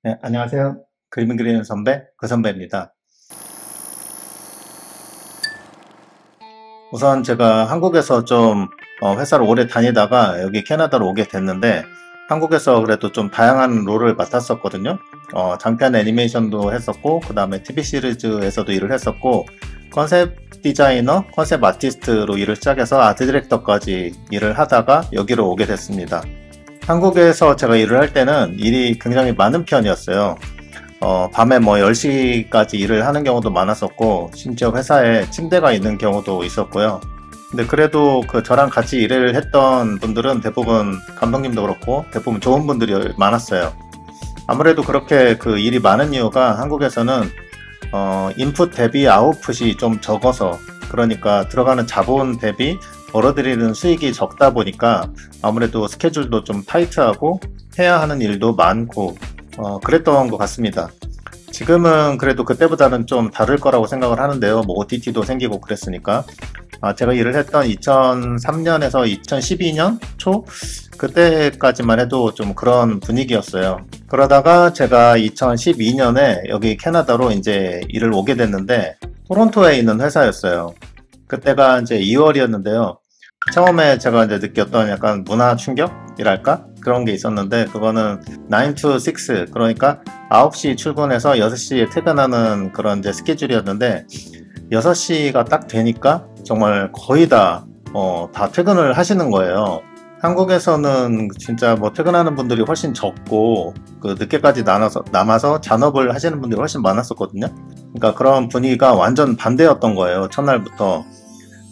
네, 안녕하세요. 그림 그리는 선배, 그 선배입니다. 우선 제가 한국에서 좀 회사를 오래 다니다가 여기 캐나다로 오게 됐는데 한국에서 그래도 좀 다양한 롤을 맡았었거든요. 장편 애니메이션도 했었고 그 다음에 TV 시리즈에서도 일을 했었고 컨셉 디자이너, 컨셉 아티스트로 일을 시작해서 아트 디렉터까지 일을 하다가 여기로 오게 됐습니다. 한국에서 제가 일을 할 때는 일이 굉장히 많은 편이었어요. 밤에 뭐 10시까지 일을 하는 경우도 많았었고, 심지어 회사에 침대가 있는 경우도 있었고요. 근데 그래도 그 저랑 같이 일을 했던 분들은 대부분 감독님도 그렇고 대부분 좋은 분들이 많았어요. 아무래도 그렇게 그 일이 많은 이유가 한국에서는 인풋 대비 아웃풋이 좀 적어서 그러니까 들어가는 자본 대비 벌어들이는 수익이 적다 보니까 아무래도 스케줄도 좀 타이트하고 해야 하는 일도 많고 그랬던 것 같습니다. 지금은 그래도 그때보다는 좀 다를 거라고 생각을 하는데요. 뭐 OTT도 생기고 그랬으니까. 제가 일을 했던 2003년에서 2012년 초 그때까지만 해도 좀 그런 분위기였어요. 그러다가 제가 2012년에 여기 캐나다로 이제 일을 오게 됐는데 토론토에 있는 회사였어요. 그때가 이제 2월이었는데요. 처음에 제가 이제 느꼈던 약간 문화 충격이랄까? 그런 게 있었는데, 그거는 9 to 6, 그러니까 9시 출근해서 6시에 퇴근하는 그런 이제 스케줄이었는데, 6시가 딱 되니까 정말 거의 다 퇴근을 하시는 거예요. 한국에서는 진짜 뭐 퇴근하는 분들이 훨씬 적고, 그 늦게까지 남아서 잔업을 하시는 분들이 훨씬 많았었거든요. 그러니까 그런 분위기가 완전 반대였던 거예요, 첫날부터.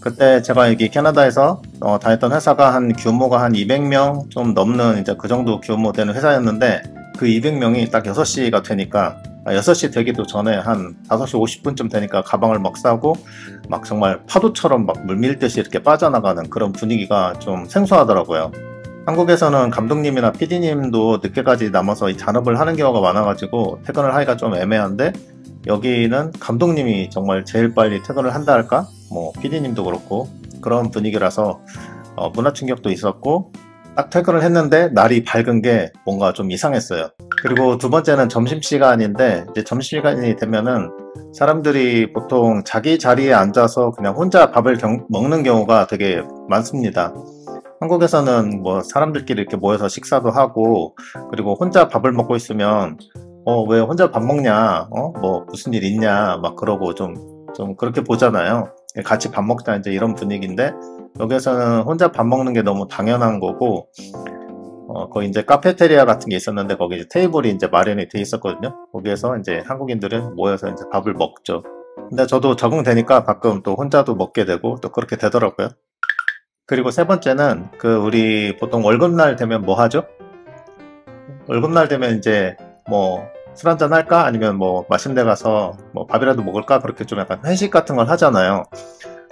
그때 제가 여기 캐나다에서 다녔던 회사가 한 규모가 한 200명 좀 넘는 이제 그 정도 규모 되는 회사였는데 그 200명이 딱 6시가 되니까 6시 되기도 전에 한 5시 50분쯤 되니까 가방을 막 싸고 막 정말 파도처럼 막 물밀듯이 이렇게 빠져나가는 그런 분위기가 좀 생소하더라고요. 한국에서는 감독님이나 PD님도 늦게까지 남아서 이 잔업을 하는 경우가 많아가지고 퇴근을 하기가 좀 애매한데 여기는 감독님이 정말 제일 빨리 퇴근을 한다 할까? 뭐 PD님도 그렇고 그런 분위기라서 문화 충격도 있었고 딱 퇴근을 했는데 날이 밝은 게 뭔가 좀 이상했어요. 그리고 두 번째는 점심시간인데 이제 점심시간이 되면은 사람들이 보통 자기 자리에 앉아서 그냥 혼자 밥을 먹는 경우가 되게 많습니다. 한국에서는 뭐 사람들끼리 이렇게 모여서 식사도 하고 그리고 혼자 밥을 먹고 있으면 왜 혼자 밥 먹냐? 뭐 무슨 일 있냐? 막 그러고 좀 그렇게 보잖아요. 같이 밥 먹자 이제 이런 분위기인데 여기에서는 혼자 밥 먹는 게 너무 당연한 거고 거기 이제 카페테리아 같은 게 있었는데 거기 이제 테이블이 이제 마련이 돼 있었거든요. 거기에서 이제 한국인들은 모여서 이제 밥을 먹죠. 근데 저도 적응되니까 가끔 또 혼자도 먹게 되고 또 그렇게 되더라고요. 그리고 세 번째는 그 우리 보통 월급날 되면 뭐 하죠? 월급날 되면 이제 뭐 술 한잔 할까? 아니면 뭐 맛있는 데 가서 뭐 밥이라도 먹을까? 그렇게 좀 약간 회식 같은 걸 하잖아요.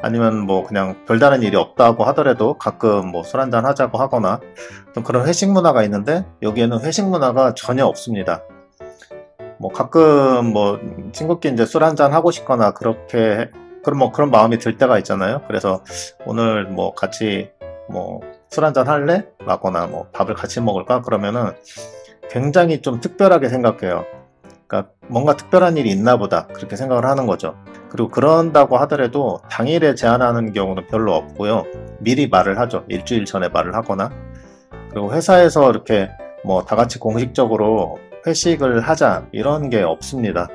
아니면 뭐 그냥 별다른 일이 없다고 하더라도 가끔 뭐 술 한잔 하자고 하거나 좀 그런 회식 문화가 있는데 여기에는 회식 문화가 전혀 없습니다. 뭐 가끔 뭐 친구끼리 이제 술 한잔 하고 싶거나 그렇게 그런 뭐 그런 마음이 들 때가 있잖아요. 그래서 오늘 뭐 같이 뭐 술 한잔 할래? 라거나 뭐 밥을 같이 먹을까? 그러면은 굉장히 좀 특별하게 생각해요. 그러니까 뭔가 특별한 일이 있나 보다 그렇게 생각을 하는 거죠. 그리고 그런다고 하더라도 당일에 제안하는 경우는 별로 없고요. 미리 말을 하죠. 일주일 전에 말을 하거나. 그리고 회사에서 이렇게 뭐 다 같이 공식적으로 회식을 하자 이런 게 없습니다.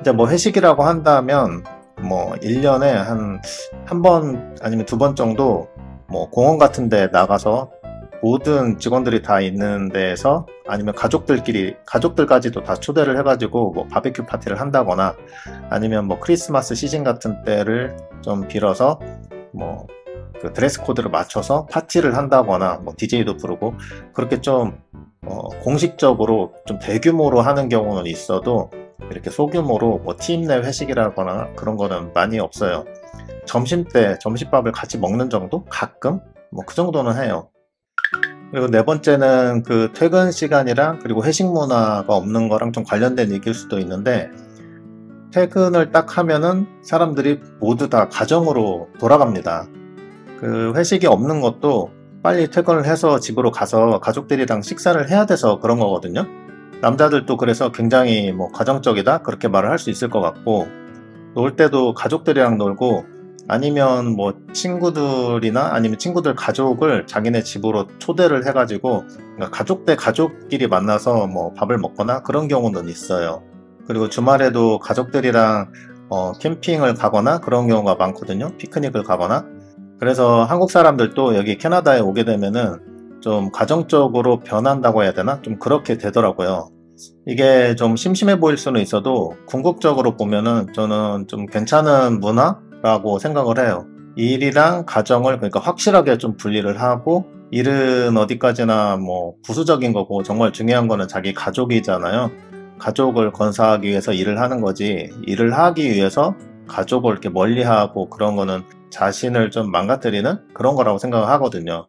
이제 뭐 회식이라고 한다면 뭐 1년에 한 번 아니면 두 번 정도 뭐 공원 같은 데 나가서 모든 직원들이 다 있는 데에서 아니면 가족들까지도 다 초대를 해가지고 뭐 바베큐 파티를 한다거나 아니면 뭐 크리스마스 시즌 같은 때를 좀 빌어서 뭐 그 드레스 코드를 맞춰서 파티를 한다거나 뭐 DJ도 부르고 그렇게 좀 공식적으로 좀 대규모로 하는 경우는 있어도 이렇게 소규모로 뭐 팀 내 회식이라거나 그런 거는 많이 없어요. 점심 때 점심밥을 같이 먹는 정도? 가끔? 뭐 그 정도는 해요. 그리고 네 번째는 그 퇴근 시간이랑 그리고 회식 문화가 없는 거랑 좀 관련된 얘기일 수도 있는데 퇴근을 딱 하면은 사람들이 모두 다 가정으로 돌아갑니다. 그 회식이 없는 것도 빨리 퇴근을 해서 집으로 가서 가족들이랑 식사를 해야 돼서 그런 거거든요. 남자들도 그래서 굉장히 뭐 가정적이다 그렇게 말을 할 수 있을 것 같고, 놀 때도 가족들이랑 놀고 아니면 뭐 친구들이나 아니면 친구들 가족을 자기네 집으로 초대를 해가지고 그러니까 가족 대 가족끼리 만나서 뭐 밥을 먹거나 그런 경우는 있어요. 그리고 주말에도 가족들이랑 캠핑을 가거나 그런 경우가 많거든요. 피크닉을 가거나. 그래서 한국 사람들도 여기 캐나다에 오게 되면은 좀 가정적으로 변한다고 해야 되나? 좀 그렇게 되더라고요. 이게 좀 심심해 보일 수는 있어도 궁극적으로 보면은 저는 좀 괜찮은 문화라고 생각을 해요. 일이랑 가정을 그러니까 확실하게 좀 분리를 하고, 일은 어디까지나 뭐 부수적인 거고 정말 중요한 거는 자기 가족이잖아요. 가족을 건사하기 위해서 일을 하는 거지, 일을 하기 위해서 가족을 이렇게 멀리하고 그런 거는 자신을 좀 망가뜨리는 그런 거라고 생각을 하거든요.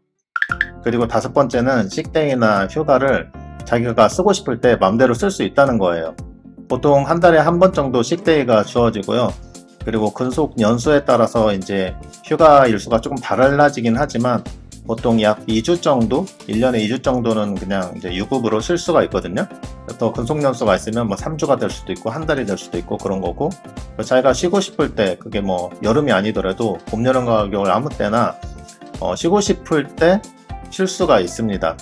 그리고 다섯 번째는 식데이나 휴가를 자기가 쓰고 싶을 때 마음대로 쓸 수 있다는 거예요. 보통 한 달에 한 번 정도 식데이가 주어지고요. 그리고 근속 연수에 따라서 이제 휴가 일수가 조금 달라지긴 하지만 보통 약 2주 정도, 1년에 2주 정도는 그냥 이제 유급으로 쓸 수가 있거든요. 또 근속 연수가 있으면 뭐 3주가 될 수도 있고 한 달이 될 수도 있고 그런 거고, 자기가 쉬고 싶을 때 그게 뭐 여름이 아니더라도 봄, 여름, 가을, 겨울 아무 때나 쉬고 싶을 때 쉴 수가 있습니다.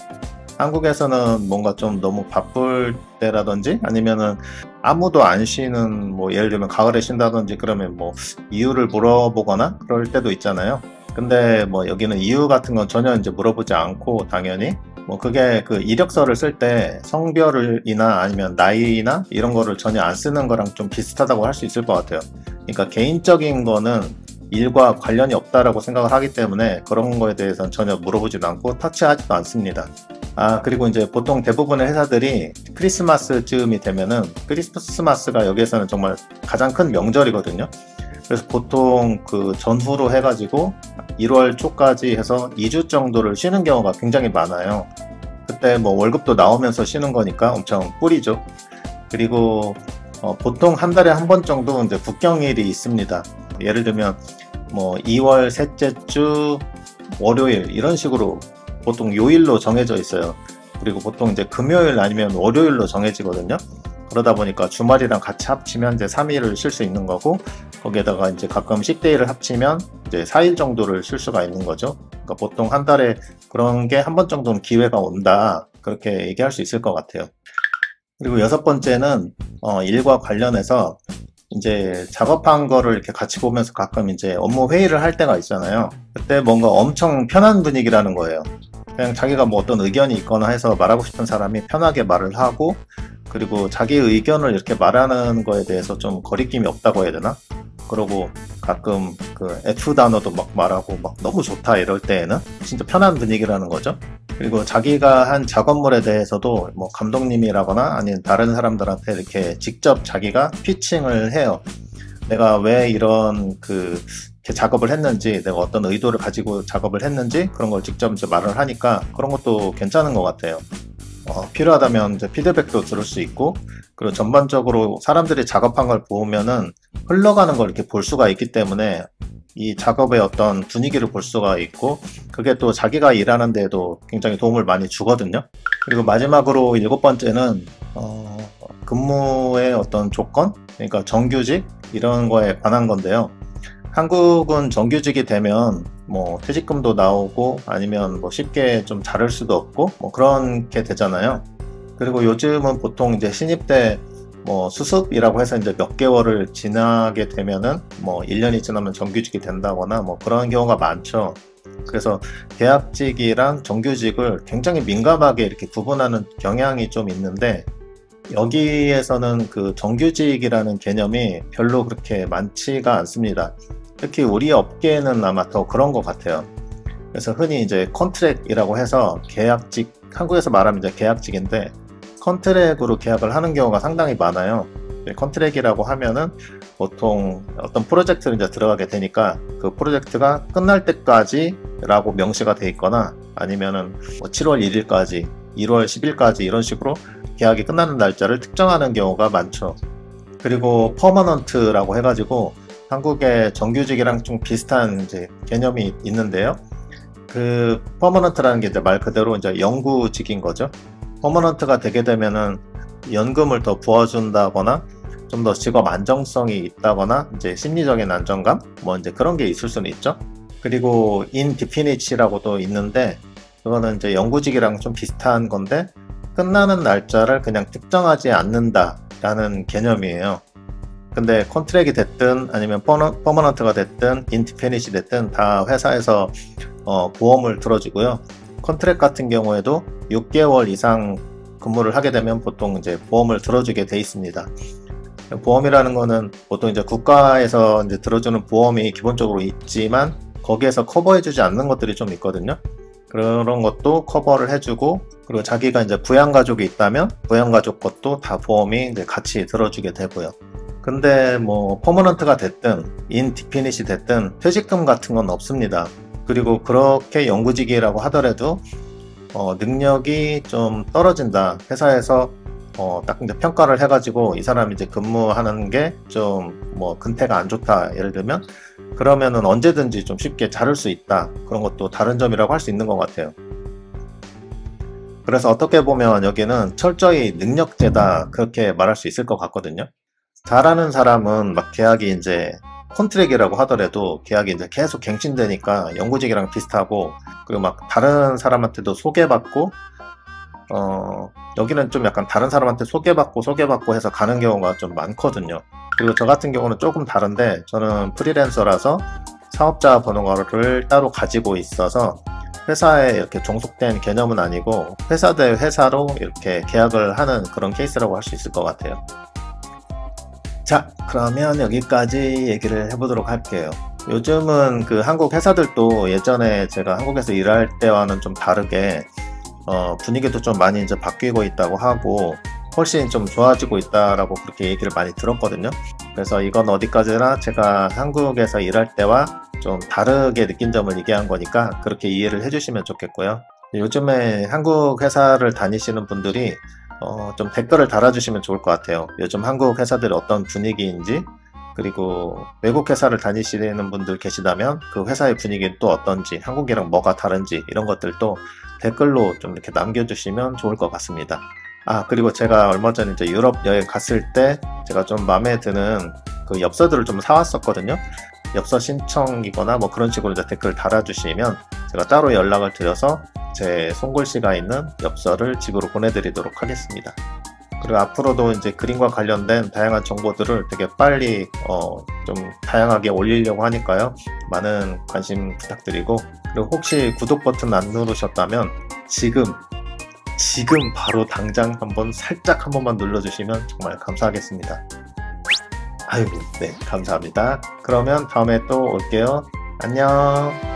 한국에서는 뭔가 좀 너무 바쁠 때라든지 아니면은 아무도 안 쉬는 뭐 예를 들면 가을에 쉰다든지 그러면 뭐 이유를 물어보거나 그럴 때도 있잖아요. 근데 뭐 여기는 이유 같은 건 전혀 이제 물어보지 않고 당연히 뭐 그게 그 이력서를 쓸 때 성별이나 아니면 나이나 이런 거를 전혀 안 쓰는 거랑 좀 비슷하다고 할 수 있을 것 같아요. 그러니까 개인적인 거는 일과 관련이 없다라고 생각을 하기 때문에 그런 거에 대해서는 전혀 물어보지도 않고 터치하지도 않습니다. 그리고 이제 보통 대부분의 회사들이 크리스마스쯤이 되면은, 크리스마스가 여기에서는 정말 가장 큰 명절이거든요. 그래서 보통 그 전후로 해가지고 1월 초까지 해서 2주 정도를 쉬는 경우가 굉장히 많아요. 그때 뭐 월급도 나오면서 쉬는 거니까 엄청 꿀이죠. 그리고 보통 한 달에 한 번 정도 이제 국경일이 있습니다. 예를 들면 뭐 2월 셋째 주 월요일 이런 식으로 보통 요일로 정해져 있어요. 그리고 보통 이제 금요일 아니면 월요일로 정해지거든요. 그러다 보니까 주말이랑 같이 합치면 이제 3일을 쉴 수 있는 거고, 거기에다가 이제 가끔 식데이를 합치면 이제 4일 정도를 쉴 수가 있는 거죠. 그러니까 보통 한 달에 그런 게 한 번 정도는 기회가 온다, 그렇게 얘기할 수 있을 것 같아요. 그리고 여섯 번째는 일과 관련해서 이제 작업한 거를 이렇게 같이 보면서 가끔 이제 업무 회의를 할 때가 있잖아요. 그때 뭔가 엄청 편한 분위기라는 거예요. 그냥 자기가 뭐 어떤 의견이 있거나 해서 말하고 싶은 사람이 편하게 말을 하고, 그리고 자기 의견을 이렇게 말하는 거에 대해서 좀 거리낌이 없다고 해야 되나? 그러고 가끔 그 F 단어도 막 말하고 막 너무 좋다 이럴 때에는 진짜 편한 분위기라는 거죠. 그리고 자기가 한 작업물에 대해서도 뭐 감독님이라거나 아니면 다른 사람들한테 이렇게 직접 자기가 피칭을 해요. 내가 왜 이런 이렇게 작업을 했는지, 내가 어떤 의도를 가지고 작업을 했는지 그런 걸 직접 이제 말을 하니까 그런 것도 괜찮은 것 같아요. 필요하다면 이제 피드백도 들을 수 있고, 그리고 전반적으로 사람들이 작업한 걸 보면은 흘러가는 걸 이렇게 볼 수가 있기 때문에 이 작업의 어떤 분위기를 볼 수가 있고, 그게 또 자기가 일하는 데에도 굉장히 도움을 많이 주거든요. 그리고 마지막으로 일곱 번째는 근무의 어떤 조건, 그러니까 정규직 이런 거에 관한 건데요. 한국은 정규직이 되면 뭐 퇴직금도 나오고 아니면 뭐 쉽게 좀 자를 수도 없고 뭐 그렇게 되잖아요. 그리고 요즘은 보통 이제 신입 때 뭐 수습이라고 해서 이제 몇 개월을 지나게 되면은 뭐 1년이 지나면 정규직이 된다거나 뭐 그런 경우가 많죠. 그래서 계약직이랑 정규직을 굉장히 민감하게 이렇게 구분하는 경향이 좀 있는데, 여기에서는 그 정규직이라는 개념이 별로 그렇게 많지가 않습니다. 특히 우리 업계는 아마 더 그런 것 같아요. 그래서 흔히 이제 컨트랙이라고 해서 계약직, 한국에서 말하면 이제 계약직인데 컨트랙으로 계약을 하는 경우가 상당히 많아요. 컨트랙이라고 하면은 보통 어떤 프로젝트를 이제 들어가게 되니까 그 프로젝트가 끝날 때까지 라고 명시가 돼 있거나 아니면은 뭐 7월 1일까지, 1월 10일까지 이런 식으로 계약이 끝나는 날짜를 특정하는 경우가 많죠. 그리고 퍼머넌트라고 해가지고 한국의 정규직이랑 좀 비슷한 이제 개념이 있는데요. 그 퍼머넌트라는 게 이제 말 그대로 이제 영구직인 거죠. 퍼머넌트가 되게 되면은 연금을 더 부어준다거나 좀 더 직업 안정성이 있다거나 이제 심리적인 안정감 뭐 이제 그런 게 있을 수는 있죠. 그리고 indefinite라고도 있는데 그거는 이제 영구직이랑 좀 비슷한 건데 끝나는 날짜를 그냥 특정하지 않는다 라는 개념이에요. 근데 컨트랙이 됐든 아니면 퍼머넌트가 됐든 인디페니시 됐든 다 회사에서 보험을 들어주고요. 컨트랙 같은 경우에도 6개월 이상 근무를 하게 되면 보통 이제 보험을 들어주게 돼 있습니다. 보험이라는 거는 보통 이제 국가에서 이제 들어주는 보험이 기본적으로 있지만 거기에서 커버해주지 않는 것들이 좀 있거든요. 그런 것도 커버를 해주고, 그리고 자기가 이제 부양가족이 있다면 부양가족 것도 다 보험이 이제 같이 들어주게 되고요. 근데 뭐 퍼머넌트가 됐든 인디피닛이 됐든 퇴직금 같은 건 없습니다. 그리고 그렇게 영구직이라고 하더라도 능력이 좀 떨어진다, 회사에서 딱 이제 평가를 해가지고 이 사람이 이제 근무하는 게 좀 뭐 근태가 안 좋다 예를 들면, 그러면은 언제든지 좀 쉽게 자를 수 있다, 그런 것도 다른 점이라고 할 수 있는 것 같아요. 그래서 어떻게 보면 여기는 철저히 능력제다 그렇게 말할 수 있을 것 같거든요. 잘하는 사람은 막 계약이 이제 컨트랙이라고 하더라도 계약이 이제 계속 갱신되니까 영구직이랑 비슷하고, 그리고 막 다른 사람한테도 소개받고 여기는 좀 약간 다른 사람한테 소개받고 해서 가는 경우가 좀 많거든요. 그리고 저 같은 경우는 조금 다른데, 저는 프리랜서라서 사업자 번호를 따로 가지고 있어서 회사에 이렇게 종속된 개념은 아니고 회사 대 회사로 이렇게 계약을 하는 그런 케이스라고 할 수 있을 것 같아요. 자, 그러면 여기까지 얘기를 해보도록 할게요. 요즘은 그 한국 회사들도 예전에 제가 한국에서 일할 때와는 좀 다르게 분위기도 좀 많이 이제 바뀌고 있다고 하고 훨씬 좀 좋아지고 있다라고 그렇게 얘기를 많이 들었거든요. 그래서 이건 어디까지나 제가 한국에서 일할 때와 좀 다르게 느낀 점을 얘기한 거니까 그렇게 이해를 해주시면 좋겠고요. 요즘에 한국 회사를 다니시는 분들이 좀 댓글을 달아주시면 좋을 것 같아요. 요즘 한국 회사들이 어떤 분위기인지, 그리고 외국 회사를 다니시는 분들 계시다면 그 회사의 분위기는 또 어떤지, 한국이랑 뭐가 다른지 이런 것들도 댓글로 좀 이렇게 남겨주시면 좋을 것 같습니다. 그리고 제가 얼마 전에 이제 유럽 여행 갔을 때 제가 좀 마음에 드는 그 엽서들을 좀 사왔었거든요. 엽서 신청이거나 뭐 그런 식으로 이제 댓글 달아주시면 제가 따로 연락을 드려서 제 손글씨가 있는 엽서를 집으로 보내드리도록 하겠습니다. 그리고 앞으로도 이제 그림과 관련된 다양한 정보들을 되게 빨리 좀 다양하게 올리려고 하니까요. 많은 관심 부탁드리고, 그리고 혹시 구독 버튼 안 누르셨다면 지금 바로 당장 살짝 한 번만 눌러주시면 정말 감사하겠습니다. 아이고, 네, 감사합니다. 그러면 다음에 또 올게요. 안녕.